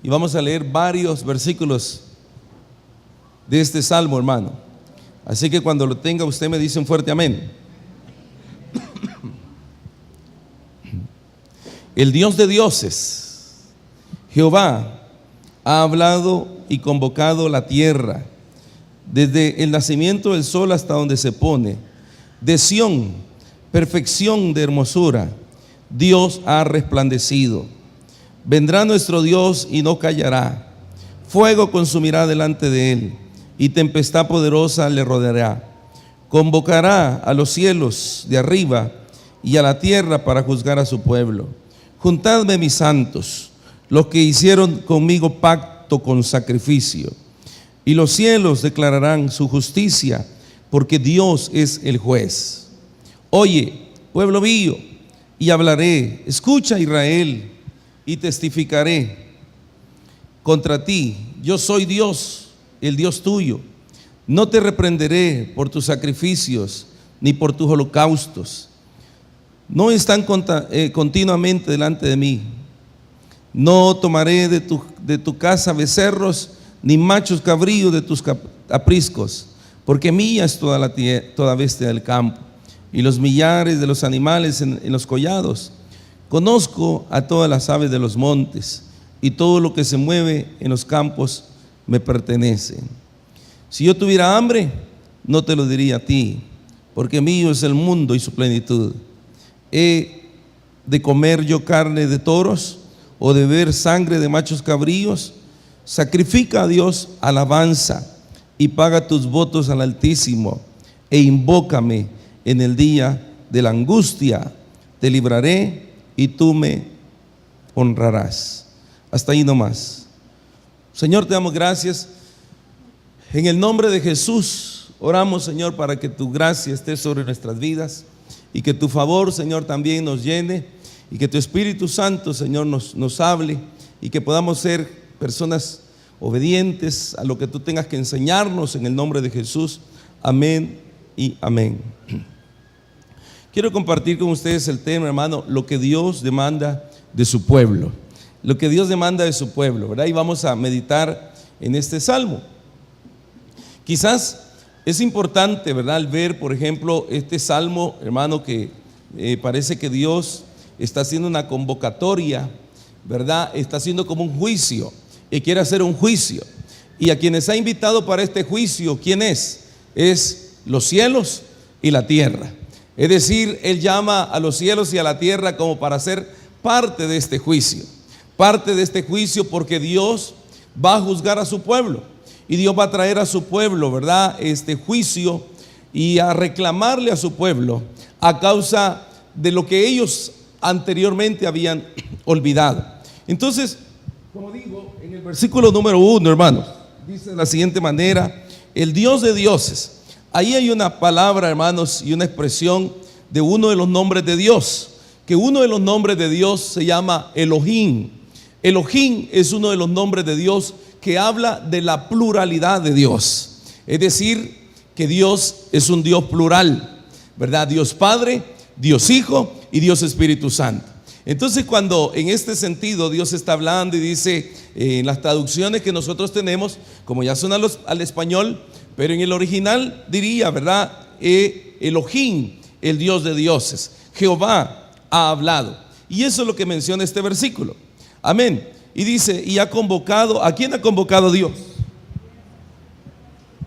y vamos a leer varios versículos de este salmo, hermano. Así que cuando lo tenga usted me dice un fuerte amén. El Dios de dioses, Jehová, ha hablado y convocado la tierra, desde el nacimiento del sol hasta donde se pone. De Sión, perfección de hermosura, Dios ha resplandecido. Vendrá nuestro Dios y no callará. Fuego consumirá delante de él, y tempestad poderosa le rodeará. Convocará a los cielos de arriba y a la tierra para juzgar a su pueblo. Juntadme, mis santos, los que hicieron conmigo pacto con sacrificio, y los cielos declararán su justicia, porque Dios es el juez. Oye, pueblo mío, y hablaré. Escucha, Israel, y testificaré contra ti. Yo soy Dios, el Dios tuyo. No te reprenderé por tus sacrificios, ni por tus holocaustos. No están continuamente delante de mí. No tomaré de tu casa becerros, ni machos cabríos de tus apriscos, porque mía es toda bestia del campo, y los millares de los animales en los collados. Conozco a todas las aves de los montes, y todo lo que se mueve en los campos me pertenece. Si yo tuviera hambre, no te lo diría a ti, porque mío es el mundo y su plenitud. ¿He de comer yo carne de toros o de beber sangre de machos cabríos? Sacrifica a Dios alabanza y paga tus votos al Altísimo, e invócame en el día de la angustia. Te libraré y tú me honrarás. Hasta ahí nomás. Señor, te damos gracias. En el nombre de Jesús oramos, Señor, para que tu gracia esté sobre nuestras vidas, y que tu favor, Señor, también nos llene, y que tu Espíritu Santo, Señor, nos hable, y que podamos ser personas obedientes a lo que tú tengas que enseñarnos, en el nombre de Jesús. Amén y amén. Quiero compartir con ustedes el tema, hermano, lo que Dios demanda de su pueblo. Lo que Dios demanda de su pueblo, ¿verdad? Y vamos a meditar en este salmo. Quizás es importante, ¿verdad?, al ver, por ejemplo, este salmo, hermano, que parece que Dios está haciendo una convocatoria, ¿verdad? Está haciendo como un juicio, y quiere hacer un juicio. Y a quienes ha invitado para este juicio, ¿quién es? Es los cielos y la tierra. Es decir, Él llama a los cielos y a la tierra como para ser parte de este juicio. Parte de este juicio, porque Dios va a juzgar a su pueblo. Y Dios va a traer a su pueblo, ¿verdad?, este juicio, y a reclamarle a su pueblo a causa de lo que ellos anteriormente habían olvidado. Entonces, como digo, en el versículo número 1, hermanos, dice de la siguiente manera: el Dios de dioses. Ahí hay una palabra, hermanos, y una expresión de uno de los nombres de Dios, que uno de los nombres de Dios se llama Elohim. Elohim es uno de los nombres de Dios que habla de la pluralidad de Dios. Es decir, que Dios es un Dios plural, ¿verdad? Dios Padre, Dios Hijo y Dios Espíritu Santo. Entonces, cuando en este sentido Dios está hablando y dice, en las traducciones que nosotros tenemos, como ya son al español, pero en el original diría, ¿verdad?, Elohim, el Dios de dioses. Jehová ha hablado. Y eso es lo que menciona este versículo. Amén. Y dice, y ha convocado. ¿A quién ha convocado Dios?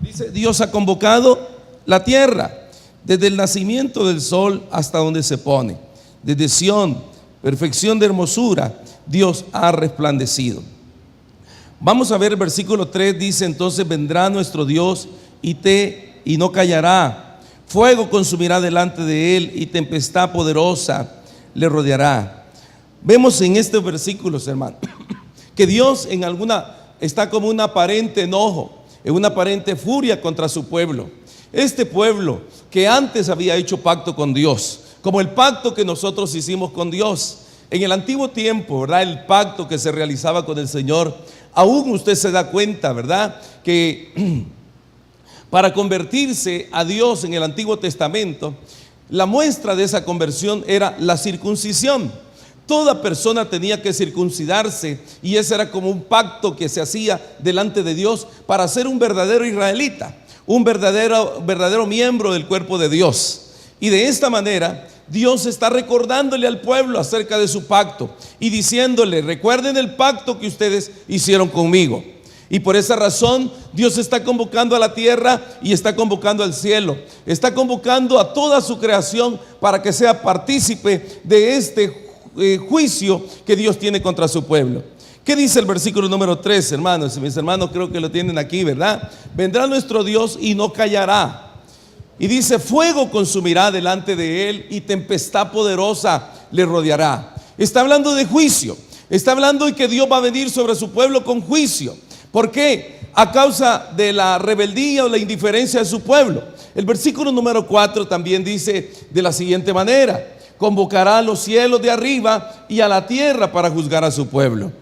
Dice, Dios ha convocado la tierra, desde el nacimiento del sol hasta donde se pone. Desde Sión, perfección de hermosura, Dios ha resplandecido. Vamos a ver el versículo 3, dice: entonces vendrá nuestro Dios y no callará. Fuego consumirá delante de él, y tempestad poderosa le rodeará. Vemos en estos versículos, hermano, que Dios está como un aparente enojo, en una aparente furia contra su pueblo. Este pueblo que antes había hecho pacto con Dios, como el pacto que nosotros hicimos con Dios en el antiguo tiempo, ¿verdad? El pacto que se realizaba con el Señor. Aún usted se da cuenta, ¿verdad?, que para convertirse a Dios en el Antiguo Testamento, la muestra de esa conversión era la circuncisión. Toda persona tenía que circuncidarse y ese era como un pacto que se hacía delante de Dios para ser un verdadero israelita, un verdadero miembro del cuerpo de Dios. Y de esta manera Dios está recordándole al pueblo acerca de su pacto y diciéndole: recuerden el pacto que ustedes hicieron conmigo. Y por esa razón Dios está convocando a la tierra y está convocando al cielo, está convocando a toda su creación para que sea partícipe de este juicio que Dios tiene contra su pueblo. ¿Qué dice el versículo número 3, hermanos? Mis hermanos creo que lo tienen aquí, ¿verdad? Vendrá nuestro Dios y no callará. Y dice: fuego consumirá delante de él y tempestad poderosa le rodeará. Está hablando de juicio. Está hablando de que Dios va a venir sobre su pueblo con juicio. ¿Por qué? A causa de la rebeldía o la indiferencia de su pueblo. El versículo número 4 también dice de la siguiente manera: convocará a los cielos de arriba y a la tierra para juzgar a su pueblo.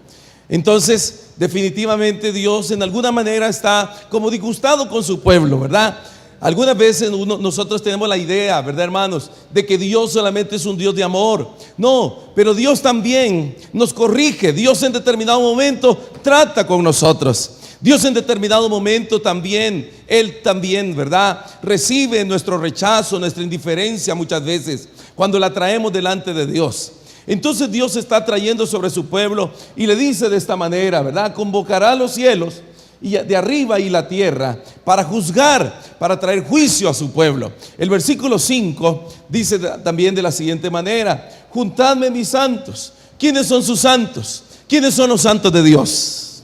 Entonces, definitivamente Dios en alguna manera está como disgustado con su pueblo, ¿verdad? Algunas veces nosotros tenemos la idea, ¿verdad, hermanos?, de que Dios solamente es un Dios de amor. No, pero Dios también nos corrige. Dios en determinado momento trata con nosotros. Dios en determinado momento también, Él también, ¿verdad?, recibe nuestro rechazo, nuestra indiferencia muchas veces cuando la traemos delante de Dios. Entonces Dios está trayendo sobre su pueblo y le dice de esta manera, ¿verdad? Convocará a los cielos y de arriba y la tierra para juzgar, para traer juicio a su pueblo. El versículo 5 dice también de la siguiente manera: juntadme mis santos. ¿Quiénes son sus santos? ¿Quiénes son los santos de Dios?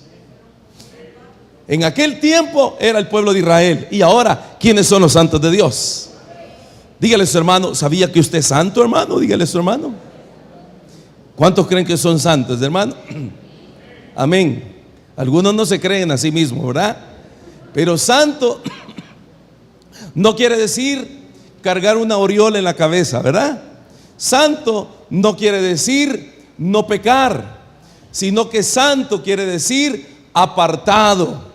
En aquel tiempo era el pueblo de Israel. Y ahora, ¿quiénes son los santos de Dios? Dígale a su hermano: ¿sabía que usted es santo, hermano? Dígale a su hermano. ¿Cuántos creen que son santos, hermano? Amén. Algunos no se creen a sí mismos, ¿verdad? Pero santo no quiere decir cargar una aureola en la cabeza, ¿verdad? Santo no quiere decir no pecar, sino que santo quiere decir apartado.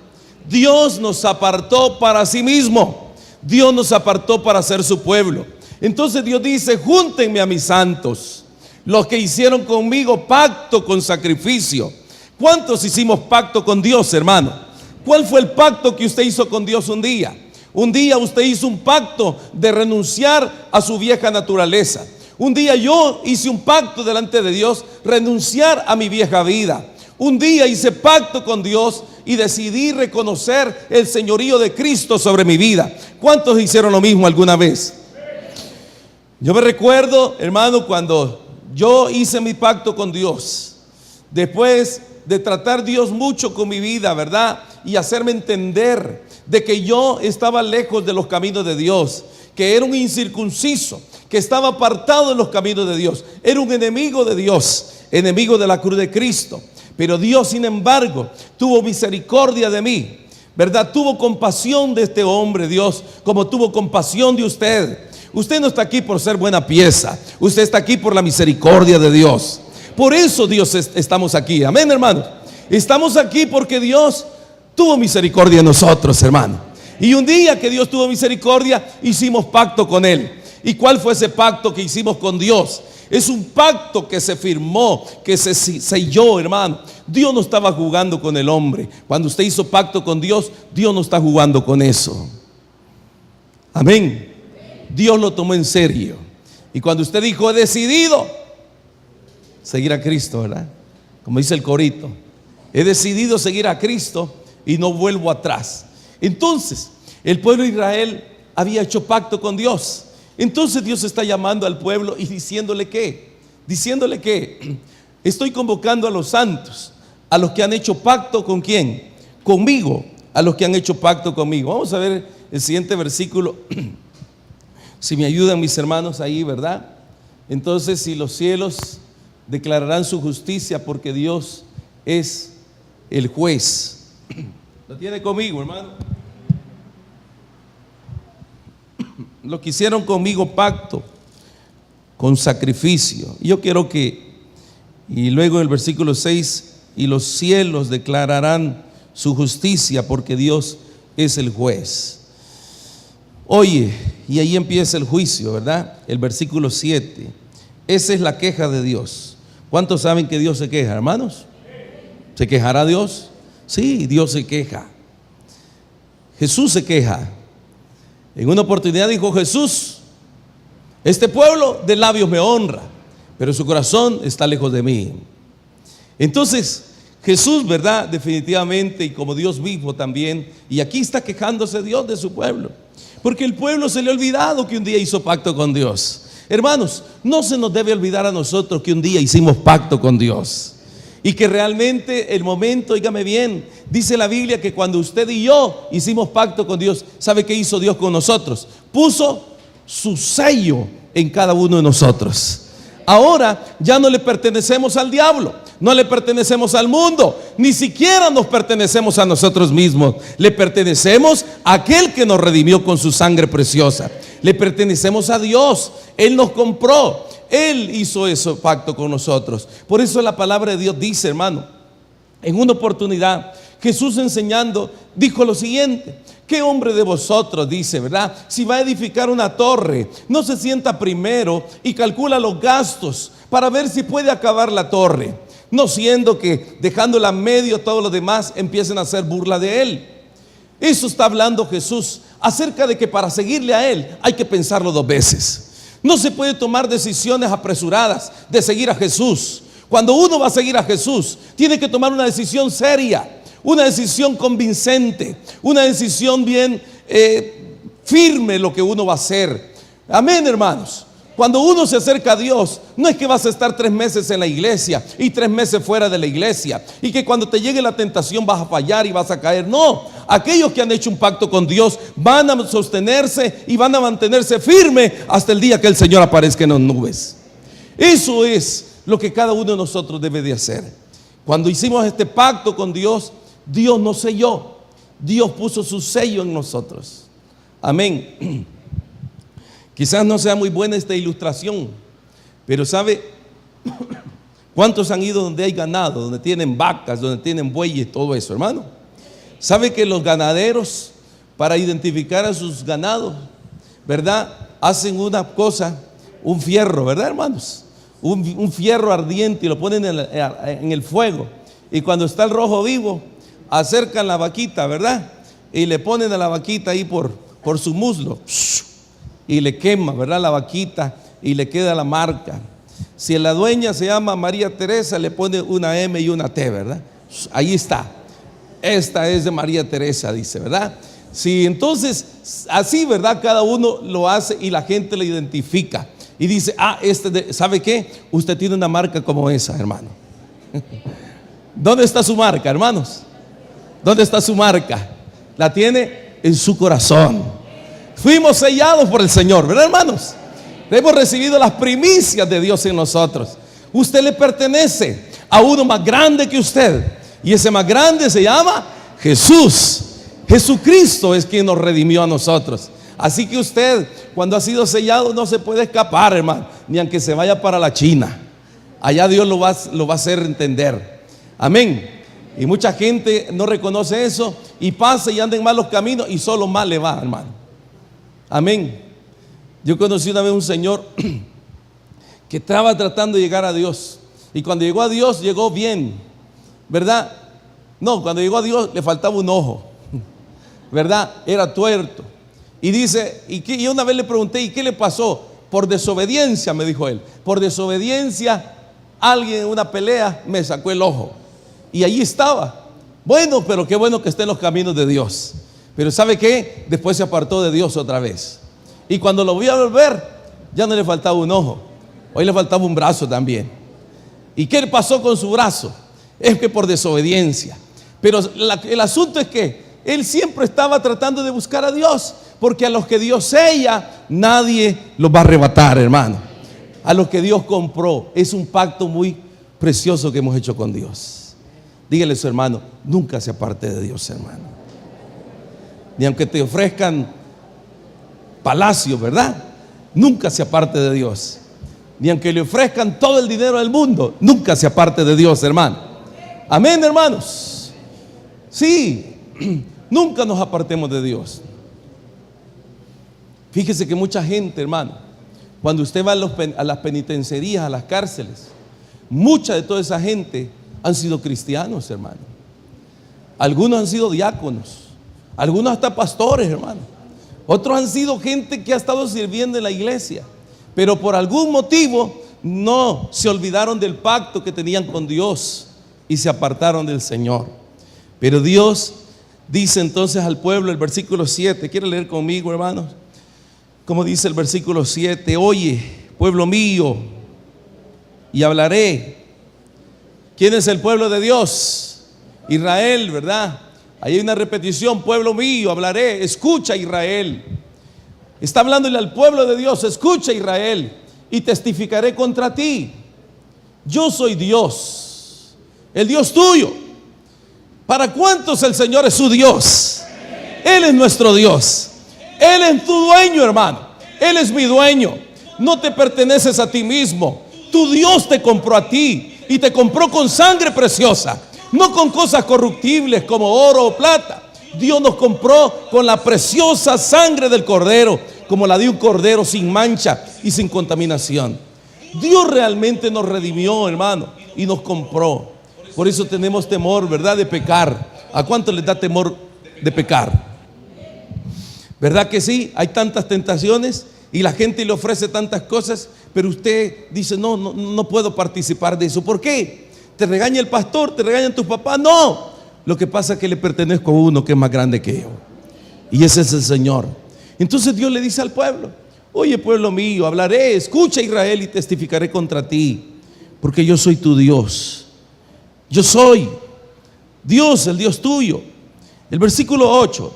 Dios nos apartó para sí mismo. Dios nos apartó para ser su pueblo. Entonces Dios dice: júntenme a mis santos, los que hicieron conmigo pacto con sacrificio. ¿Cuántos hicimos pacto con Dios, hermano? ¿Cuál fue el pacto que usted hizo con Dios un día? Un día usted hizo un pacto de renunciar a su vieja naturaleza. Un día yo hice un pacto delante de Dios, renunciar a mi vieja vida. Un día hice pacto con Dios y decidí reconocer el señorío de Cristo sobre mi vida. ¿Cuántos hicieron lo mismo alguna vez? Yo me recuerdo, hermano, cuando yo hice mi pacto con Dios, después de tratar Dios mucho con mi vida, ¿verdad?, y hacerme entender de que yo estaba lejos de los caminos de Dios, que era un incircunciso, que estaba apartado de los caminos de Dios, era un enemigo de Dios, enemigo de la cruz de Cristo. Pero Dios, sin embargo, tuvo misericordia de mí, ¿verdad? Tuvo compasión de este hombre, Dios, como tuvo compasión de usted. Usted no está aquí por ser buena pieza, usted está aquí por la misericordia de Dios. Por eso Dios estamos aquí, amén, hermanos. Estamos aquí porque Dios tuvo misericordia de nosotros, hermano. Y un día que Dios tuvo misericordia, hicimos pacto con Él. ¿Y cuál fue ese pacto que hicimos con Dios? Es un pacto que se firmó, que se selló, hermano. Dios no estaba jugando con el hombre. Cuando usted hizo pacto con Dios, Dios no está jugando con eso. Amén. Dios lo tomó en serio. Y cuando usted dijo: he decidido seguir a Cristo, ¿verdad? Como dice el corito, he decidido seguir a Cristo y no vuelvo atrás. Entonces, el pueblo de Israel había hecho pacto con Dios. Entonces Dios está llamando al pueblo y diciéndole que estoy convocando a los santos, a los que han hecho pacto ¿con quién? Conmigo, a los que han hecho pacto conmigo. Vamos a ver el siguiente versículo. Si me ayudan mis hermanos ahí, ¿verdad? Entonces, si los cielos declararán su justicia, porque Dios es el juez. ¿Lo tiene conmigo, hermano? Lo que hicieron conmigo pacto con sacrificio. Yo quiero que, y luego el versículo 6, y los cielos declararán su justicia, porque Dios es el juez. Oye, y ahí empieza el juicio, ¿verdad? El versículo 7. Esa es la queja de Dios. ¿Cuántos saben que Dios se queja, hermanos? ¿Se quejará Dios? Sí, Dios se queja. Jesús se queja. En una oportunidad dijo Jesús: este pueblo de labios me honra, pero su corazón está lejos de mí. Entonces Jesús, ¿verdad? Definitivamente, y como Dios vivo también, y aquí está quejándose Dios de su pueblo, porque el pueblo se le ha olvidado que un día hizo pacto con Dios. Hermanos, no se nos debe olvidar a nosotros que un día hicimos pacto con Dios, y que realmente el momento, óigame bien, dice la Biblia que cuando usted y yo hicimos pacto con Dios, ¿sabe qué hizo Dios con nosotros? Puso su sello en cada uno de nosotros. Ahora ya no le pertenecemos al diablo, no le pertenecemos al mundo, ni siquiera nos pertenecemos a nosotros mismos. Le pertenecemos a aquel que nos redimió con su sangre preciosa. Le pertenecemos a Dios. Él nos compró, Él hizo ese pacto con nosotros. Por eso la palabra de Dios dice, hermano, en una oportunidad Jesús enseñando dijo lo siguiente: ¿qué hombre de vosotros, dice, verdad, si va a edificar una torre, no se sienta primero y calcula los gastos para ver si puede acabar la torre, no siendo que dejándola a medio todos los demás empiecen a hacer burla de él? Eso está hablando Jesús acerca de que para seguirle a Él hay que pensarlo dos veces. No se puede tomar decisiones apresuradas de seguir a Jesús. Cuando uno va a seguir a Jesús, tiene que tomar una decisión seria, una decisión convincente, una decisión bien firme lo que uno va a hacer. Amén, hermanos. Cuando uno se acerca a Dios, no es que vas a estar 3 meses en la iglesia y 3 meses fuera de la iglesia, y que cuando te llegue la tentación vas a fallar y vas a caer. No, aquellos que han hecho un pacto con Dios van a sostenerse y van a mantenerse firmes hasta el día que el Señor aparezca en las nubes. Eso es lo que cada uno de nosotros debe de hacer. Cuando hicimos este pacto con Dios, Dios nos selló, Dios puso su sello en nosotros. Amén. Quizás no sea muy buena esta ilustración, pero ¿sabe cuántos han ido donde hay ganado, donde tienen vacas, donde tienen bueyes, todo eso, hermano? ¿Sabe que los ganaderos, para identificar a sus ganados, verdad, hacen una cosa, un fierro, verdad, hermanos? Un fierro ardiente, y lo ponen en el fuego, y cuando está el rojo vivo, acercan la vaquita, verdad, y le ponen a la vaquita ahí por su muslo, y le quema, ¿verdad?, la vaquita, y le queda la marca. Si la dueña se llama María Teresa, le pone una M y una T, ¿verdad? Ahí está. Esta es de María Teresa, dice, ¿verdad? Sí, entonces, así, ¿verdad? Cada uno lo hace y la gente le identifica. Y dice, ¿sabe qué? Usted tiene una marca como esa, hermano. ¿Dónde está su marca, hermanos? ¿Dónde está su marca? La tiene en su corazón. Fuimos sellados por el Señor, ¿verdad, hermanos? Hemos recibido las primicias de Dios en nosotros. Usted le pertenece a uno más grande que usted, y ese más grande se llama Jesús. Jesucristo es quien nos redimió a nosotros. Así que usted, cuando ha sido sellado, no se puede escapar, hermano, ni aunque se vaya para la China. Allá Dios lo va a hacer entender. Amén. Y mucha gente no reconoce eso y pasa y anda en malos caminos y solo mal le va, hermano. Amén. Yo conocí una vez un señor que estaba tratando de llegar a Dios, y cuando llegó a Dios llegó bien, ¿verdad? No, cuando llegó a Dios le faltaba un ojo, ¿verdad? Era tuerto. Y dice, y una vez le pregunté, ¿y qué le pasó? Por desobediencia, me dijo él. Por desobediencia, alguien en una pelea me sacó el ojo, y allí estaba. Bueno, pero qué bueno que esté en los caminos de Dios. Pero ¿sabe qué? Después se apartó de Dios otra vez. Y cuando lo vi a volver, ya no le faltaba un ojo, hoy le faltaba un brazo también. ¿Y qué pasó con su brazo? Es que por desobediencia. Pero el asunto es que él siempre estaba tratando de buscar a Dios, porque a los que Dios sella, nadie los va a arrebatar, hermano. A los que Dios compró. Es un pacto muy precioso que hemos hecho con Dios. Dígale a su hermano, nunca se aparte de Dios, hermano. Ni aunque te ofrezcan palacios, ¿verdad? Nunca se aparte de Dios. Ni aunque le ofrezcan todo el dinero del mundo, nunca se aparte de Dios, hermano. Amén, hermanos. Sí, nunca nos apartemos de Dios. Fíjese que mucha gente, hermano, cuando usted va a las penitenciarías, a las cárceles, mucha de toda esa gente han sido cristianos, hermano. Algunos han sido diáconos, algunos hasta pastores, hermano. Otros han sido gente que ha estado sirviendo en la iglesia, pero por algún motivo no se olvidaron del pacto que tenían con Dios y se apartaron del Señor. Pero Dios dice entonces al pueblo, el versículo 7, ¿quiere leer conmigo, hermanos? Como dice el versículo 7, oye, pueblo mío, y hablaré. ¿Quién es el pueblo de Dios? Israel, ¿verdad? Ahí hay una repetición, pueblo mío, hablaré. Escucha, Israel. Está hablándole al pueblo de Dios, escucha, Israel, y testificaré contra ti. Yo soy Dios, el Dios tuyo. ¿Para cuántos el Señor es su Dios? Él es nuestro Dios. Él es tu dueño, hermano. Él es mi dueño. No te perteneces a ti mismo. Tu Dios te compró a ti y te compró con sangre preciosa, no con cosas corruptibles como oro o plata. Dios nos compró con la preciosa sangre del cordero, como la de un cordero sin mancha y sin contaminación. Dios realmente nos redimió, hermano, y nos compró. Por eso tenemos temor, ¿verdad?, de pecar. ¿A cuánto les da temor de pecar? ¿Verdad que sí? Hay tantas tentaciones y la gente le ofrece tantas cosas, pero usted dice, no puedo participar de eso. ¿Por qué? ¿Te regaña el pastor? ¿Te regañan tus papás? No. Lo que pasa es que le pertenezco a uno que es más grande que yo, y ese es el Señor. Entonces Dios le dice al pueblo, oye, pueblo mío, hablaré, escucha, Israel, y testificaré contra ti, porque yo soy tu Dios. Yo soy Dios, el Dios tuyo. El versículo 8.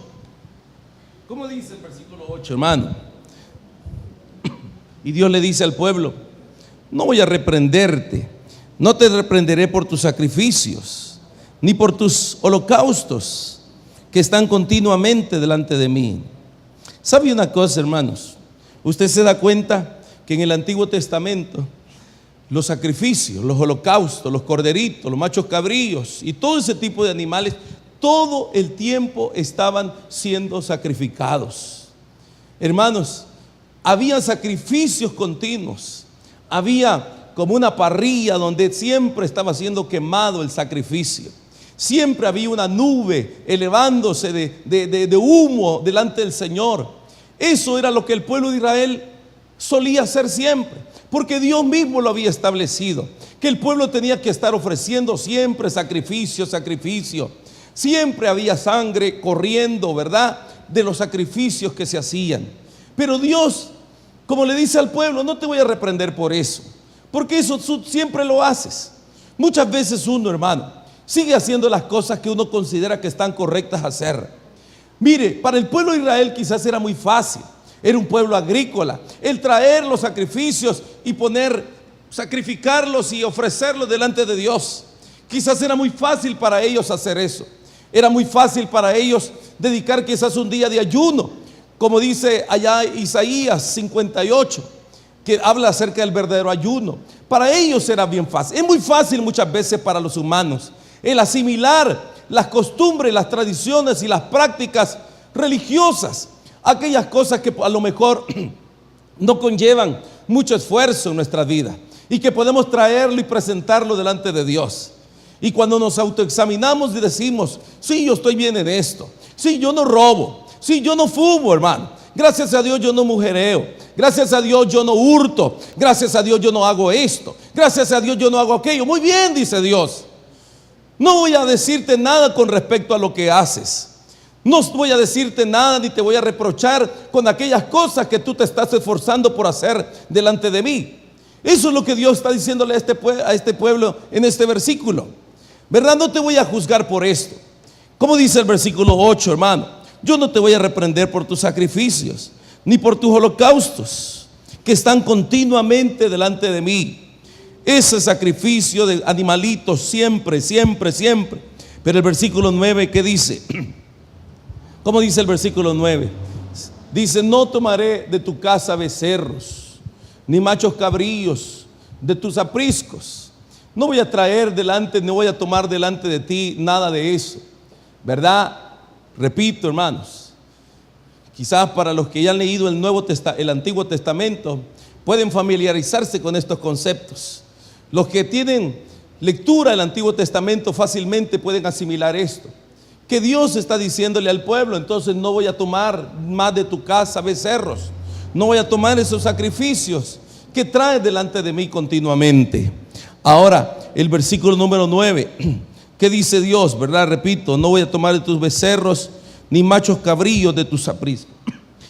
¿Cómo dice el versículo 8, hermano? Y Dios le dice al pueblo, no voy a reprenderte, no te reprenderé por tus sacrificios, ni por tus holocaustos que están continuamente delante de mí. ¿Sabe una cosa, hermanos? Usted se da cuenta que en el Antiguo Testamento los sacrificios, los holocaustos, los corderitos, los machos cabríos y todo ese tipo de animales, todo el tiempo estaban siendo sacrificados. Hermanos, había sacrificios continuos, había como una parrilla donde siempre estaba siendo quemado el sacrificio. Siempre había una nube elevándose de humo delante del Señor. Eso era lo que el pueblo de Israel solía hacer siempre, porque Dios mismo lo había establecido, que el pueblo tenía que estar ofreciendo siempre sacrificio. Siempre había sangre corriendo, ¿verdad?, de los sacrificios que se hacían. Pero Dios, como le dice al pueblo, no te voy a reprender por eso, porque eso tú siempre lo haces. Muchas veces uno, hermano, sigue haciendo las cosas que uno considera que están correctas hacer. Mire, para el pueblo de Israel quizás era muy fácil. Era un pueblo agrícola. El traer los sacrificios y sacrificarlos y ofrecerlos delante de Dios. Quizás era muy fácil para ellos hacer eso. Era muy fácil para ellos dedicar quizás un día de ayuno, como dice allá Isaías 58, que habla acerca del verdadero ayuno. Para ellos era bien fácil. Es muy fácil muchas veces para los humanos el asimilar las costumbres, las tradiciones y las prácticas religiosas, aquellas cosas que a lo mejor no conllevan mucho esfuerzo en nuestra vida y que podemos traerlo y presentarlo delante de Dios. Y cuando nos autoexaminamos y decimos, sí, yo estoy bien en esto, sí, yo no robo, sí, yo no fumo, hermano, gracias a Dios yo no mujereo, gracias a Dios yo no hurto, gracias a Dios yo no hago esto, gracias a Dios yo no hago aquello. Muy bien, dice Dios, no voy a decirte nada con respecto a lo que haces. No voy a decirte nada ni te voy a reprochar con aquellas cosas que tú te estás esforzando por hacer delante de mí. Eso es lo que Dios está diciéndole a este pueblo en este versículo, ¿verdad? No te voy a juzgar por esto. Como dice el versículo 8, hermano, yo no te voy a reprender por tus sacrificios, ni por tus holocaustos, que están continuamente delante de mí. Ese sacrificio de animalitos siempre. Pero el versículo 9, ¿qué dice? ¿Cómo dice el versículo 9? Dice, no tomaré de tu casa becerros, ni machos cabríos de tus apriscos. No voy a traer delante, no voy a tomar delante de ti nada de eso, ¿verdad? Repito, hermanos, quizás para los que ya han leído el Antiguo Testamento pueden familiarizarse con estos conceptos. Los que tienen lectura del Antiguo Testamento fácilmente pueden asimilar esto, que Dios está diciéndole al pueblo: entonces no voy a tomar más de tu casa becerros, no voy a tomar esos sacrificios que traes delante de mí continuamente. Ahora, el versículo número 9, ¿qué dice Dios? ¿Verdad? Repito, no voy a tomar de tus becerros ni machos cabríos de tus apriscos.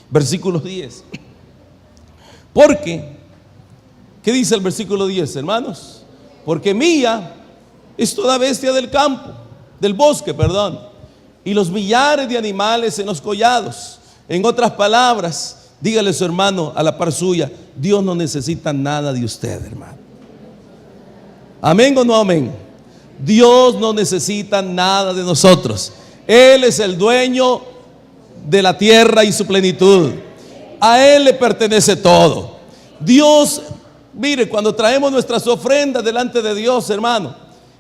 Versículo 10. Porque, ¿qué dice el versículo 10, hermanos? Porque mía es toda bestia del campo, del bosque, perdón, y los millares de animales en los collados. En otras palabras, dígale a su hermano a la par suya: Dios no necesita nada de usted, hermano. ¿Amén o no amén? Dios no necesita nada de nosotros. Él es el dueño de la tierra y su plenitud. A Él le pertenece todo. Dios, mire, cuando traemos nuestras ofrendas delante de Dios, hermano,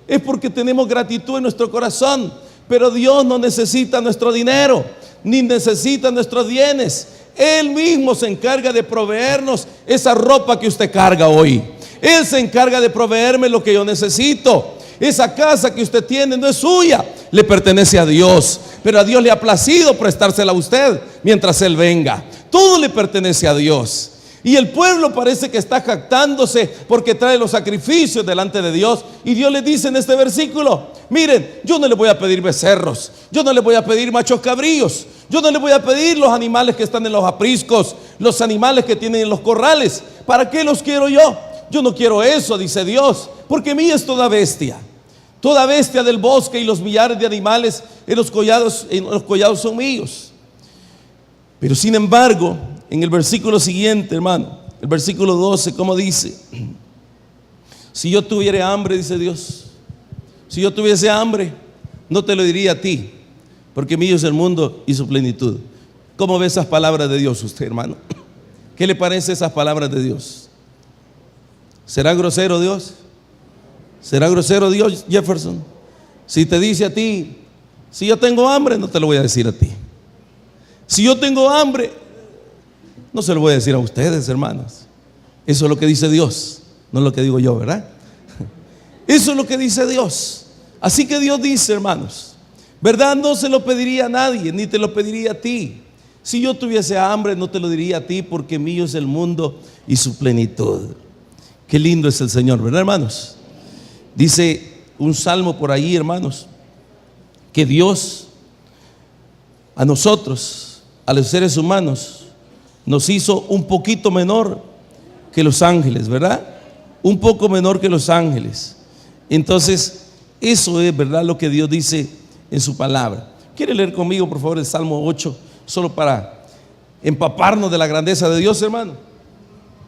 es porque tenemos gratitud en nuestro corazón. Pero Dios no necesita nuestro dinero, ni necesita nuestros bienes. Él mismo se encarga de proveernos esa ropa que usted carga hoy. Él se encarga de proveerme lo que yo necesito. Esa casa que usted tiene no es suya, le pertenece a Dios. Pero a Dios le ha placido prestársela a usted mientras Él venga. Todo le pertenece a Dios. Y el pueblo parece que está jactándose porque trae los sacrificios delante de Dios. Y Dios le dice en este versículo: miren, yo no le voy a pedir becerros, yo no le voy a pedir machos cabríos, yo no le voy a pedir los animales que están en los apriscos, los animales que tienen en los corrales. ¿Para qué los quiero yo? Yo no quiero eso, dice Dios, porque mía es toda bestia del bosque, y los millares de animales en los collados son míos. Pero sin embargo, en el versículo siguiente, hermano, el versículo 12, ¿cómo dice? Si yo tuviera hambre, dice Dios, si yo tuviese hambre, no te lo diría a ti, porque mío es el mundo y su plenitud. ¿Cómo ve esas palabras de Dios usted, hermano? ¿Qué le parece esas palabras de Dios? ¿Será grosero Dios? ¿Será grosero Dios, Jefferson? Si te dice a ti: si yo tengo hambre, no te lo voy a decir a ti. Si yo tengo hambre, no se lo voy a decir a ustedes, hermanos. Eso es lo que dice Dios, no es lo que digo yo, ¿verdad? Eso es lo que dice Dios. Así que Dios dice, hermanos, ¿verdad? No se lo pediría a nadie, ni te lo pediría a ti. Si yo tuviese hambre, no te lo diría a ti, porque mío es el mundo y su plenitud. Qué lindo es el Señor, ¿verdad, hermanos? Dice un salmo por ahí, hermanos, que Dios a nosotros, a los seres humanos, nos hizo un poquito menor que los ángeles, ¿verdad? Un poco menor que los ángeles. Entonces, eso es, ¿verdad?, lo que Dios dice en su palabra. ¿Quiere leer conmigo, por favor, el Salmo 8, solo para empaparnos de la grandeza de Dios, hermano?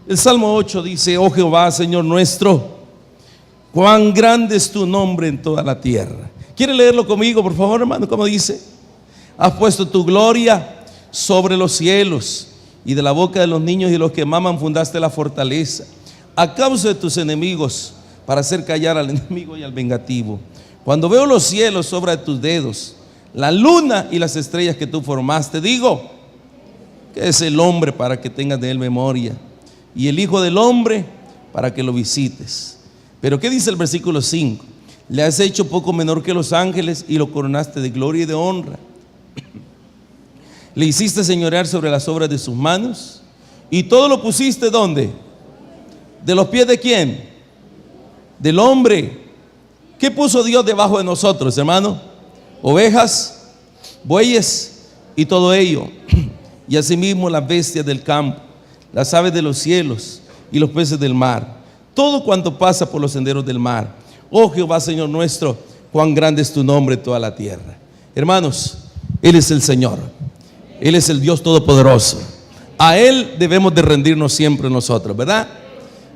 El Salmo 8 dice: oh Jehová, Señor nuestro, cuán grande es tu nombre en toda la tierra. ¿Quiere leerlo conmigo, por favor, hermano? ¿Cómo dice? Has puesto tu gloria sobre los cielos, y de la boca de los niños y de los que maman fundaste la fortaleza, a causa de tus enemigos, para hacer callar al enemigo y al vengativo. Cuando veo los cielos sobre tus dedos, la luna y las estrellas que tú formaste, digo: ¿qué es el hombre para que tengas de él memoria? Y el hijo del hombre para que lo visites. Pero ¿qué dice el versículo 5? Le has hecho poco menor que los ángeles y lo coronaste de gloria y de honra. Le hiciste señorear sobre las obras de sus manos, y todo lo pusiste ¿dónde? ¿De los pies de quién? Del hombre. ¿Qué puso Dios debajo de nosotros, hermano? Ovejas, bueyes y todo ello, y asimismo las bestias del campo, las aves de los cielos y los peces del mar, todo cuanto pasa por los senderos del mar. Oh Jehová, Señor nuestro, cuán grande es tu nombre en toda la tierra. Hermanos, Él es el Señor, Él es el Dios Todopoderoso. A Él debemos de rendirnos siempre nosotros, ¿verdad?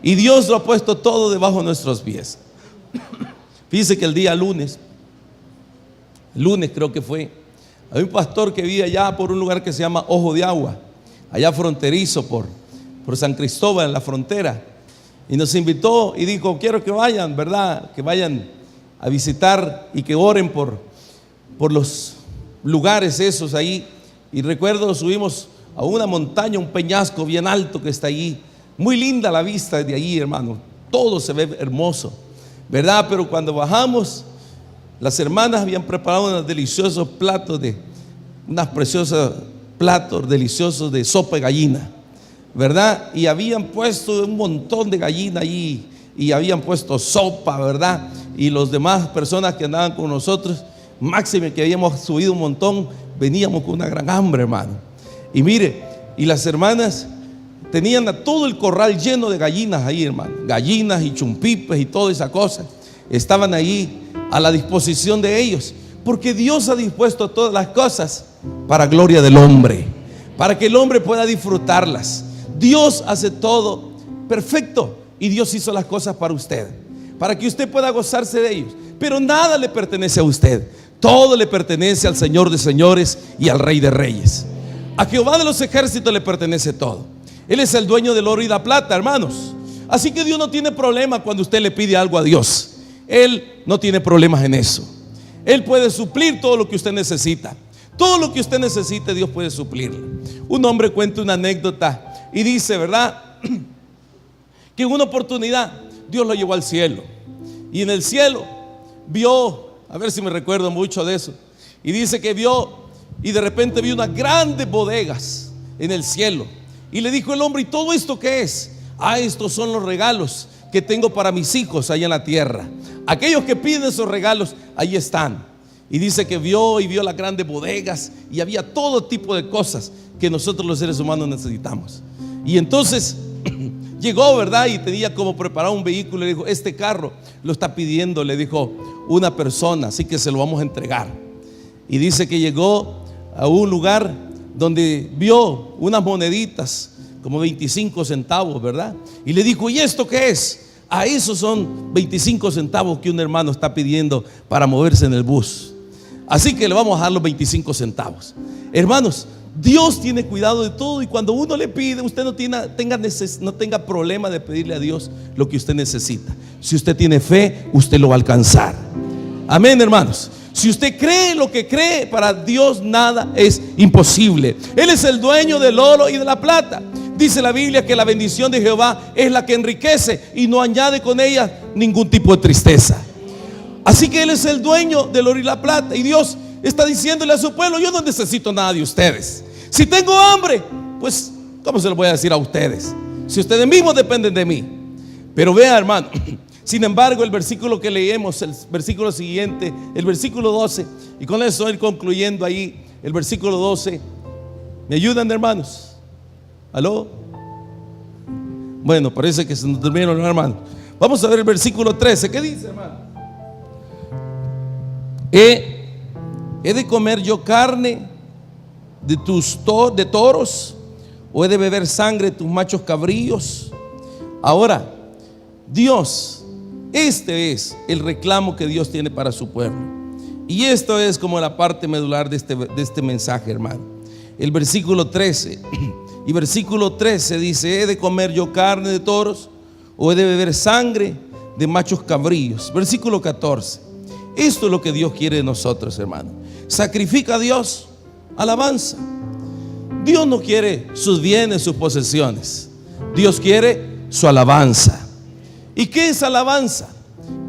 Y Dios lo ha puesto todo debajo de nuestros pies. Fíjese que el día lunes creo que fue, hay un pastor que vive allá por un lugar que se llama Ojo de Agua, allá fronterizo por San Cristóbal, en la frontera, y nos invitó y dijo: quiero que vayan, ¿verdad? Que vayan a visitar y que oren por los lugares esos ahí. Y recuerdo, subimos a una montaña, un peñasco bien alto que está allí, muy linda la vista de ahí, hermano, todo se ve hermoso, ¿verdad? Pero cuando bajamos, las hermanas habían preparado unos deliciosos platos unas preciosas platos deliciosos de sopa de gallina, ¿verdad? Y habían puesto un montón de gallina allí y habían puesto sopa, ¿verdad? Y los demás personas que andaban con nosotros, máxime que habíamos subido un montón, veníamos con una gran hambre, hermano. Y mire, y las hermanas tenían a todo el corral lleno de gallinas ahí, hermano. Gallinas y chumpipes y toda esa cosa. Estaban ahí a la disposición de ellos, porque Dios ha dispuesto todas las cosas para gloria del hombre, para que el hombre pueda disfrutarlas. Dios hace todo perfecto y Dios hizo las cosas para usted, para que usted pueda gozarse de ellos. Pero nada le pertenece a usted, todo le pertenece al Señor de señores y al Rey de reyes. A Jehová de los ejércitos le pertenece todo. Él es el dueño del oro y la plata, hermanos. Así que Dios no tiene problema cuando usted le pide algo a Dios. Él no tiene problemas en eso. Él puede suplir todo lo que usted necesita. Todo lo que usted necesite, Dios puede suplirle. Un hombre cuenta una anécdota y dice, ¿verdad?, que en una oportunidad Dios lo llevó al cielo. Y en el cielo vio, a ver si me recuerdo mucho de eso, y dice que vio, y de repente vio unas grandes bodegas en el cielo. Y le dijo el hombre: ¿y todo esto qué es? Estos son los regalos que tengo para mis hijos allá en la tierra. Aquellos que piden esos regalos, ahí están. Y dice que vio las grandes bodegas y había todo tipo de cosas que nosotros los seres humanos necesitamos. Y entonces llegó, ¿verdad? Y tenía como preparado un vehículo. Le dijo: este carro lo está pidiendo, le dijo, una persona, así que se lo vamos a entregar. Y dice que llegó a un lugar donde vio unas moneditas como 25 centavos, ¿verdad? Y le dijo: ¿y esto qué es? Esos son 25 centavos que un hermano está pidiendo para moverse en el bus. Así que le vamos a dar los 25 centavos. Hermanos, Dios tiene cuidado de todo, y cuando uno le pide, usted no tenga problema de pedirle a Dios lo que usted necesita. Si usted tiene fe, usted lo va a alcanzar. Amén, hermanos. Si usted cree lo que cree, para Dios nada es imposible. Él es el dueño del oro y de la plata. Dice la Biblia que la bendición de Jehová es la que enriquece y no añade con ella ningún tipo de tristeza. Así que Él es el dueño del oro y la plata, y Dios está diciéndole a su pueblo: yo no necesito nada de ustedes. Si tengo hambre, pues ¿cómo se lo voy a decir a ustedes? Si ustedes mismos dependen de mí. Pero vea, hermano, sin embargo, el versículo que leemos, el versículo siguiente, el versículo 12, y con eso ir concluyendo ahí, el versículo 12. ¿Me ayudan, hermanos? ¿Aló? Bueno, parece que se nos terminaron, hermanos. Vamos a ver el versículo 13. ¿Qué dice, hermano? ¿He de comer yo carne de toros, o he de beber sangre de tus machos cabríos? Ahora, Dios, este es el reclamo que Dios tiene para su pueblo. Y esto es como la parte medular de este mensaje, hermano. El versículo 13 y versículo 13 dice: ¿he de comer yo carne de toros, o he de beber sangre de machos cabríos? Versículo 14. Esto es lo que Dios quiere de nosotros, hermano. Sacrifica a Dios alabanza. Dios no quiere sus bienes, sus posesiones. Dios quiere su alabanza. ¿Y qué es alabanza?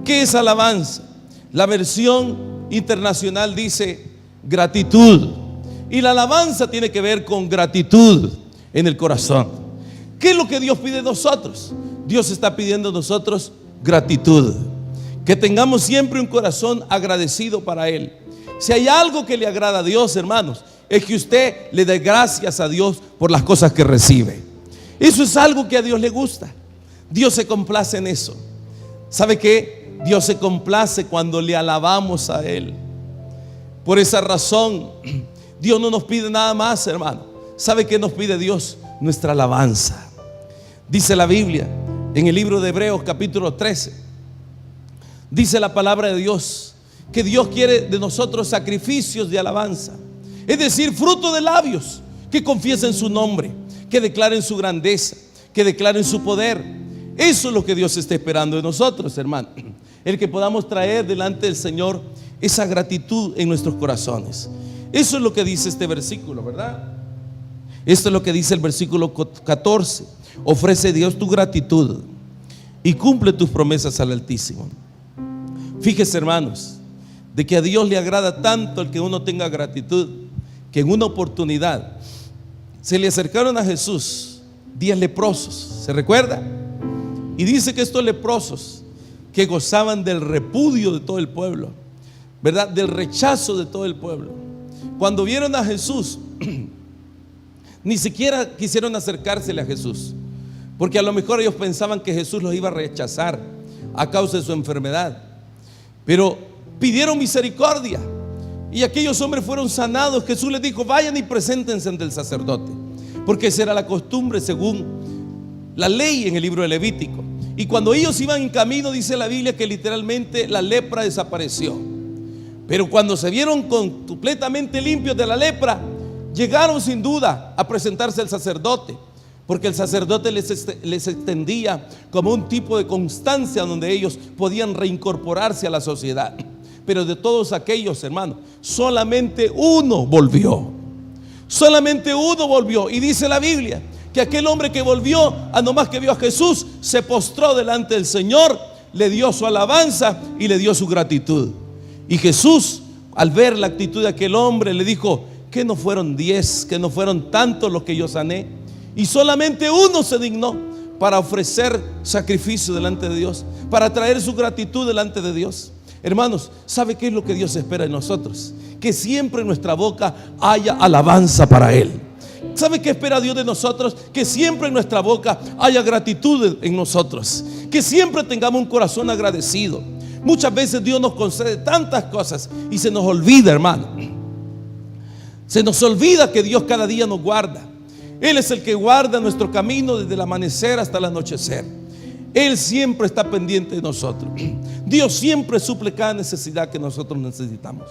¿Qué es alabanza? La versión internacional dice gratitud. Y la alabanza tiene que ver con gratitud en el corazón. ¿Qué es lo que Dios pide de nosotros? Dios está pidiendo de nosotros gratitud. Que tengamos siempre un corazón agradecido para Él. Si hay algo que le agrada a Dios, hermanos, es que usted le dé gracias a Dios por las cosas que recibe. Eso es algo que a Dios le gusta. Dios se complace en eso. ¿Sabe qué? Dios se complace cuando le alabamos a Él. Por esa razón, Dios no nos pide nada más, hermano. ¿Sabe qué nos pide Dios? Nuestra alabanza. Dice la Biblia en el libro de Hebreos capítulo 13. Dice la palabra de Dios que Dios quiere de nosotros sacrificios de alabanza. Es decir, fruto de labios que confiesen su nombre, que declaren su grandeza, que declaren su poder. Eso es lo que Dios está esperando de nosotros, hermano. El que podamos traer delante del Señor esa gratitud en nuestros corazones. Eso es lo que dice este versículo, ¿verdad? Esto es lo que dice el versículo 14. Ofrece a Dios tu gratitud. y cumple tus promesas al Altísimo. Fíjese, hermanos, de que a Dios le agrada tanto el que uno tenga gratitud, que en una oportunidad se le acercaron a Jesús 10 leprosos, ¿se recuerda? Y dice que estos leprosos, que gozaban del repudio de todo el pueblo, ¿verdad? Del rechazo de todo el pueblo, cuando vieron a Jesús, ni siquiera quisieron acercársele a Jesús, porque a lo mejor ellos pensaban que Jesús los iba a rechazar a causa de su enfermedad, pero pidieron misericordia y aquellos hombres fueron sanados. Jesús les dijo: vayan y preséntense ante el sacerdote, porque esa era la costumbre según la ley en el libro de Levítico. Y cuando ellos iban en camino, dice la Biblia que literalmente la lepra desapareció. Pero cuando se vieron completamente limpios de la lepra, llegaron sin duda a presentarse al sacerdote, porque el sacerdote les extendía como un tipo de constancia donde ellos podían reincorporarse a la sociedad. Pero de todos aquellos, hermanos, solamente uno volvió. Solamente uno volvió. Y dice la Biblia que aquel hombre que volvió, a nomás que vio a Jesús, se postró delante del Señor, le dio su alabanza y le dio su gratitud. Y Jesús, al ver la actitud de aquel hombre, le dijo: que no fueron 10, que no fueron tantos los que yo sané, y solamente uno se dignó para ofrecer sacrificio delante de Dios, para traer su gratitud delante de Dios. Hermanos, ¿sabe qué es lo que Dios espera de nosotros? Que siempre en nuestra boca haya alabanza para Él. ¿Sabe qué espera Dios de nosotros? Que siempre en nuestra boca haya gratitud en nosotros, que siempre tengamos un corazón agradecido. Muchas veces Dios nos concede tantas cosas y se nos olvida, hermano. Se nos olvida que Dios cada día nos guarda. Él es el que guarda nuestro camino desde el amanecer hasta el anochecer. Él siempre está pendiente de nosotros. Dios siempre suple cada necesidad que nosotros necesitamos.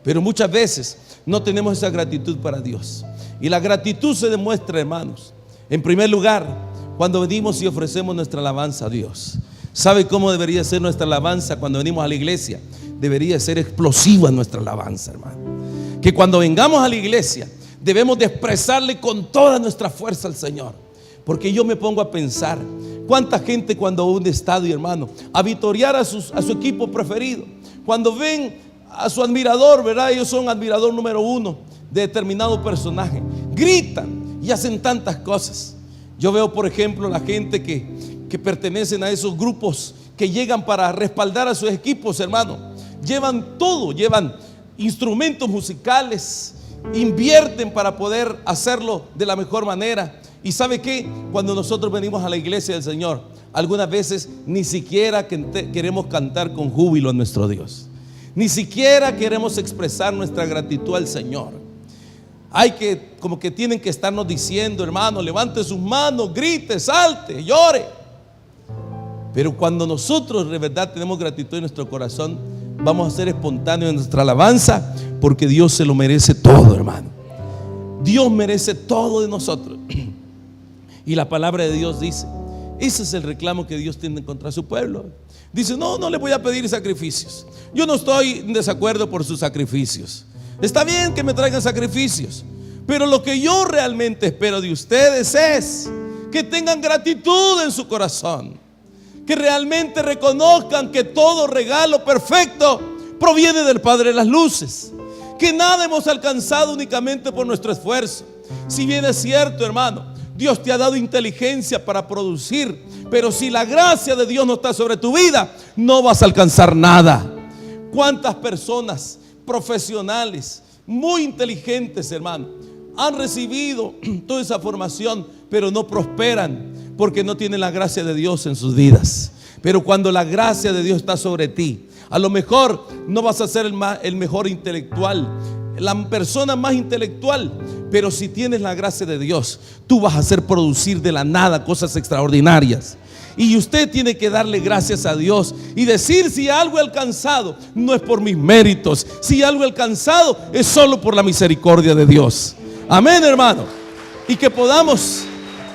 Pero muchas veces no tenemos esa gratitud para Dios. Y la gratitud se demuestra, hermanos, en primer lugar, cuando venimos y ofrecemos nuestra alabanza a Dios. ¿Sabe cómo debería ser nuestra alabanza cuando venimos a la iglesia? Debería ser explosiva nuestra alabanza, hermano. Que cuando vengamos a la iglesia debemos de expresarle con toda nuestra fuerza al Señor. Porque yo me pongo a pensar, cuánta gente cuando va a un estadio, hermano, a vitorear a su equipo preferido, cuando ven a su admirador, ¿verdad? Ellos son admirador número 1 de determinado personaje, gritan y hacen tantas cosas. Yo veo, por ejemplo, la gente que pertenecen a esos grupos que llegan para respaldar a sus equipos, hermano. Llevan todo, llevan instrumentos musicales, invierten para poder hacerlo de la mejor manera. Y ¿sabe qué? Cuando nosotros venimos a la iglesia del Señor, algunas veces ni siquiera queremos cantar con júbilo a nuestro Dios. Ni siquiera queremos expresar nuestra gratitud al Señor. Como que tienen que estarnos diciendo: hermano, levante sus manos, grite, salte, llore. Pero cuando nosotros de verdad tenemos gratitud en nuestro corazón, vamos a ser espontáneos en nuestra alabanza, porque Dios se lo merece todo, hermano. Dios merece todo de nosotros. Y la palabra de Dios dice, ese es el reclamo que Dios tiene contra su pueblo. Dice: no le voy a pedir sacrificios. Yo no estoy en desacuerdo por sus sacrificios. Está bien que me traigan sacrificios, pero lo que yo realmente espero de ustedes es que tengan gratitud en su corazón, que realmente reconozcan que todo regalo perfecto proviene del Padre de las luces, que nada hemos alcanzado únicamente por nuestro esfuerzo. Si bien es cierto, hermano, Dios te ha dado inteligencia para producir, pero si la gracia de Dios no está sobre tu vida, no vas a alcanzar nada. ¿Cuántas personas profesionales muy inteligentes, hermano, han recibido toda esa formación, pero no prosperan porque no tienen la gracia de Dios en sus vidas? Pero cuando la gracia de Dios está sobre ti, a lo mejor no vas a ser el mejor intelectual, la persona más intelectual, pero si tienes la gracia de Dios, tú vas a hacer producir de la nada cosas extraordinarias. Y usted tiene que darle gracias a Dios y decir: si algo he alcanzado, no es por mis méritos. Si algo he alcanzado, es solo por la misericordia de Dios. Amén, hermano. Y que podamos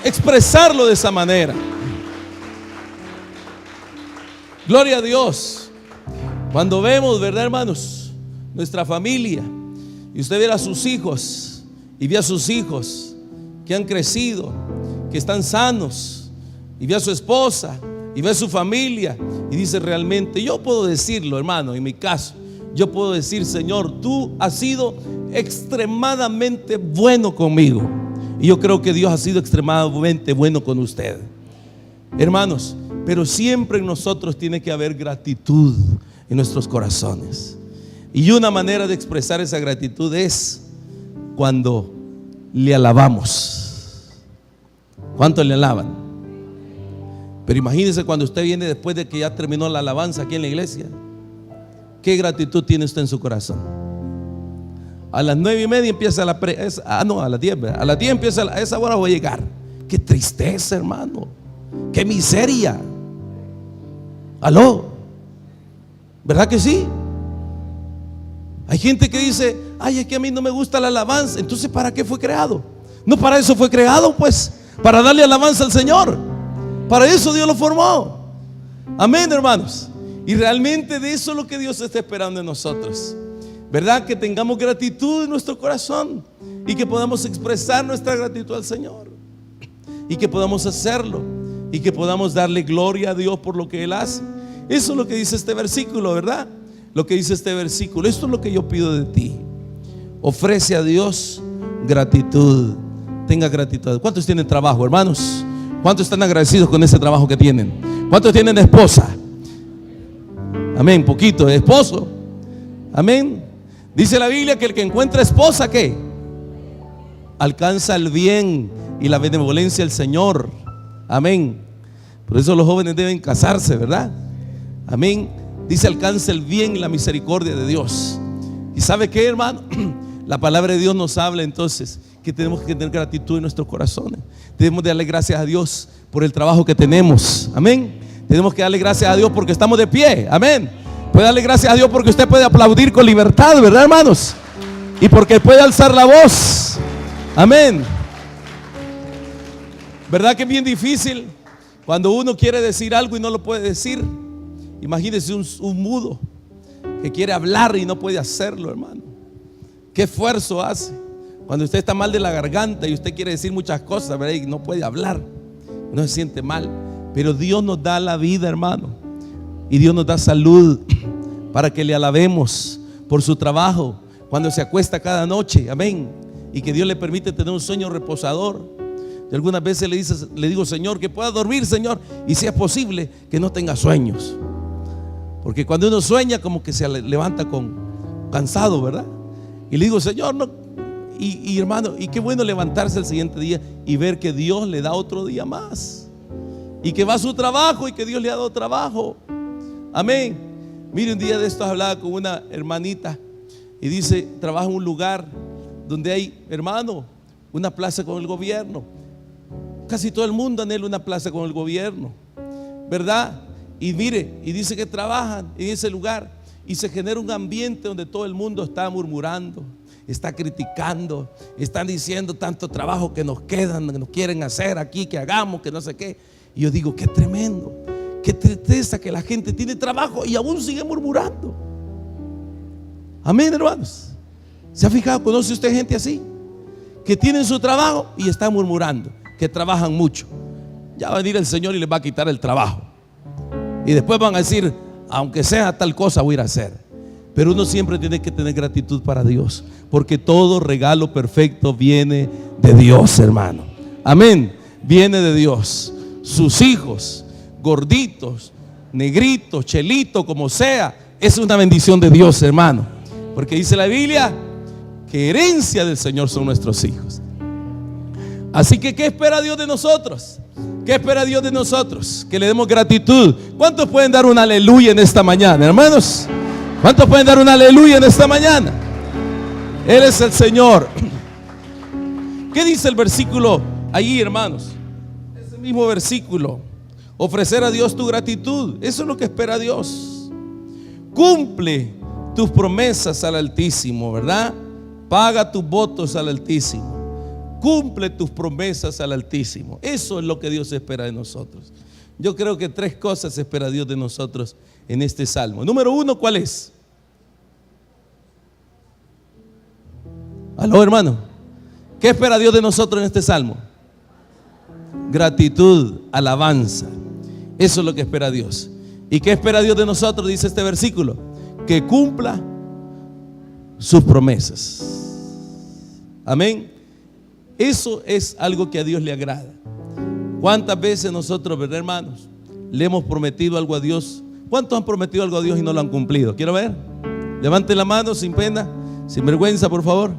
expresarlo de esa manera. Gloria a Dios. Cuando vemos, ¿verdad, hermanos? Nuestra familia, y usted ve a sus hijos, y ve a sus hijos que han crecido, que están sanos, y ve a su esposa, y ve su familia y dice: realmente yo puedo decirlo, hermano, en mi caso, yo puedo decir: Señor, tú has sido extremadamente bueno conmigo. Y yo creo que Dios ha sido extremadamente bueno con usted, hermanos. Pero siempre en nosotros tiene que haber gratitud en nuestros corazones. Y una manera de expresar esa gratitud es cuando le alabamos. ¿Cuántos le alaban? Pero imagínese cuando usted viene después de que ya terminó la alabanza aquí en la iglesia. ¿Qué gratitud tiene usted en su corazón? A las 9:30 empieza a las 10, a las 10 empieza, a esa hora voy a llegar. Qué tristeza, hermano. Qué miseria. Aló, ¿verdad que sí? Hay gente que dice: ay, es que a mí no me gusta la alabanza. Entonces, ¿para qué fue creado? No, para eso fue creado, pues, para darle alabanza al Señor. Para eso Dios lo formó. Amén, hermanos. Y realmente de eso es lo que Dios está esperando en nosotros, ¿verdad? Que tengamos gratitud en nuestro corazón y que podamos expresar nuestra gratitud al Señor, y que podamos hacerlo, y que podamos darle gloria a Dios por lo que Él hace. Eso es lo que dice este versículo, ¿verdad? Lo que dice este versículo. Esto es lo que yo pido de ti. Ofrece a Dios gratitud. Tenga gratitud. ¿Cuántos tienen trabajo, hermanos? ¿Cuántos están agradecidos con ese trabajo que tienen? ¿Cuántos tienen esposa? Amén, poquito de esposo. Amén. Dice la Biblia que el que encuentra esposa, ¿qué? Alcanza el bien y la benevolencia del Señor. Amén. Por eso los jóvenes deben casarse, ¿verdad? Amén. Dice: alcanza el bien y la misericordia de Dios. ¿Y sabe qué, hermano? La palabra de Dios nos habla entonces que tenemos que tener gratitud en nuestros corazones. Tenemos que darle gracias a Dios por el trabajo que tenemos. Amén. Tenemos que darle gracias a Dios porque estamos de pie. Amén. Puede darle gracias a Dios porque usted puede aplaudir con libertad, ¿verdad, hermanos? Y porque puede alzar la voz. Amén. ¿Verdad que es bien difícil cuando uno quiere decir algo y no lo puede decir? Imagínese un mudo que quiere hablar y no puede hacerlo, hermano. ¿Qué esfuerzo hace? Cuando usted está mal de la garganta y usted quiere decir muchas cosas, ¿verdad? Y no puede hablar, no se siente mal. Pero Dios nos da la vida, hermano, y Dios nos da salud para que le alabemos por su trabajo cuando se acuesta cada noche. Amén. Y que Dios le permite tener un sueño reposador. Y algunas veces le digo: Señor, que pueda dormir, Señor, y si es posible que no tenga sueños, porque cuando uno sueña como que se levanta cansado, ¿verdad? Y le digo: Señor, no. Y hermano, y qué bueno levantarse el siguiente día y ver que Dios le da otro día más, y que va a su trabajo y que Dios le ha dado trabajo. Amén. Mire, un día de estos hablaba con una hermanita y dice: trabaja en un lugar donde hay, hermano, una plaza con el gobierno. Casi todo el mundo anhela una plaza con el gobierno, ¿verdad? Y mire, y dice que trabajan en ese lugar y se genera un ambiente donde todo el mundo está murmurando, está criticando, están diciendo tanto trabajo que nos quedan, que nos quieren hacer aquí, que hagamos, que no sé qué. Y yo digo: qué tremendo, qué tristeza que la gente tiene trabajo y aún sigue murmurando. Amén, hermanos. ¿Se ha fijado? ¿Conoce usted gente así? Que tienen su trabajo y están murmurando, que trabajan mucho. Ya va a venir el Señor y les va a quitar el trabajo. Y después van a decir: aunque sea tal cosa voy a ir a hacer. Pero uno siempre tiene que tener gratitud para Dios, porque todo regalo perfecto viene de Dios, hermano. Amén. Viene de Dios. Sus hijos, gorditos, negritos, chelitos, como sea, es una bendición de Dios, hermano. Porque dice la Biblia que herencia del Señor son nuestros hijos. Así que, ¿qué espera Dios de nosotros? ¿Qué espera Dios de nosotros? Que le demos gratitud. ¿Cuántos pueden dar un aleluya en esta mañana, hermanos? ¿Cuántos pueden dar un aleluya en esta mañana? Él es el Señor. ¿Qué dice el versículo allí, hermanos? Ese mismo versículo. Ofrecer a Dios tu gratitud. Eso es lo que espera Dios. Cumple tus promesas al Altísimo, ¿verdad? Paga tus votos al Altísimo. Cumple tus promesas al Altísimo. Eso es lo que Dios espera de nosotros. Yo creo que 3 cosas espera Dios de nosotros en este salmo. Número 1, ¿cuál es? Aló, hermano. ¿Qué espera Dios de nosotros en este salmo? Gratitud, alabanza. Eso es lo que espera Dios. ¿Y qué espera Dios de nosotros? Dice este versículo: que cumpla sus promesas. Amén. Eso es algo que a Dios le agrada. ¿Cuántas veces nosotros, verdad, hermanos, le hemos prometido algo a Dios? ¿Cuántos han prometido algo a Dios y no lo han cumplido? Quiero ver. Levanten la mano sin pena, sin vergüenza, por favor.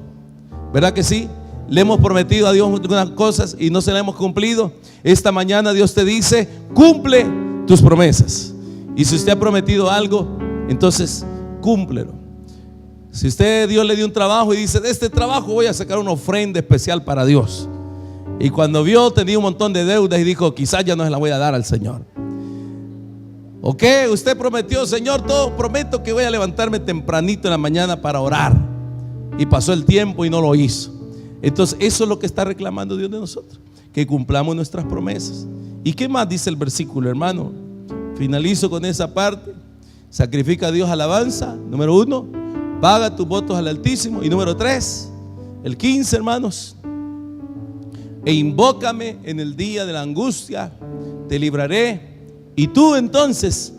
¿Verdad que sí? Le hemos prometido a Dios unas cosas y no se las hemos cumplido. Esta mañana Dios te dice: cumple tus promesas. Y si usted ha prometido algo, entonces cúmplelo. Si Dios le dio un trabajo y dice: de este trabajo voy a sacar una ofrenda especial para Dios. Y cuando vio, tenía un montón de deudas y dijo: quizás ya no se la voy a dar al Señor. Ok, usted prometió: Señor, todo prometo que voy a levantarme tempranito en la mañana para orar. Y pasó el tiempo y no lo hizo. Entonces eso es lo que está reclamando Dios de nosotros, que cumplamos nuestras promesas. ¿Y qué más dice el versículo, hermano? Finalizo con esa parte. Sacrifica a Dios alabanza, número 1. Paga tus votos al Altísimo. Y número 3, el 15, hermanos: e invócame en el día de la angustia, te libraré, y tú entonces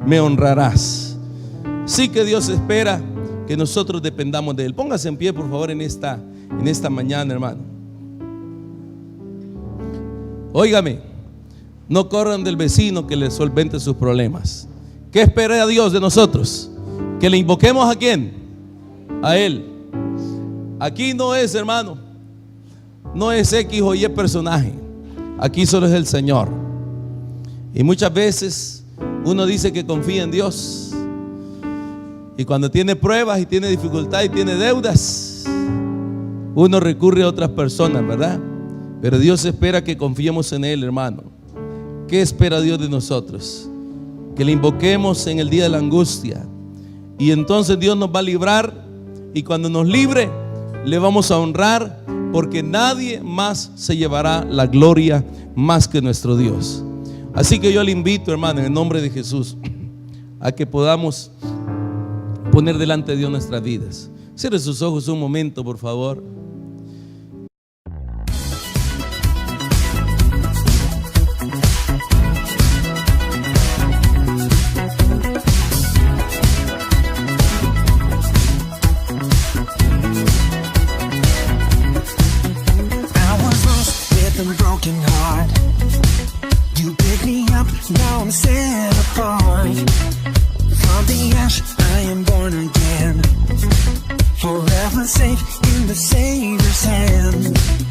me honrarás. Sí que Dios espera que nosotros dependamos de Él. Póngase en pie, por favor, en esta mañana, hermano. Óigame, no corran del vecino que le solvente sus problemas. ¿Qué espera Dios de nosotros? Que le invoquemos ¿a quién? A Él. Aquí no es, hermano, no es X o Y personaje. Aquí solo es el Señor. Y muchas veces uno dice que confía en Dios, y cuando tiene pruebas y tiene dificultad y tiene deudas, uno recurre a otras personas, ¿verdad? Pero Dios espera que confiemos en Él, hermano. ¿Qué espera Dios de nosotros? Que le invoquemos en el día de la angustia, y entonces Dios nos va a librar. Y cuando nos libre, le vamos a honrar, porque nadie más se llevará la gloria más que nuestro Dios. Así que yo le invito, hermano, en el nombre de Jesús, a que podamos poner delante de Dios nuestras vidas. Cierre sus ojos un momento, por favor. Now I'm set apart. From the ash I am born again, forever safe in the Savior's hand.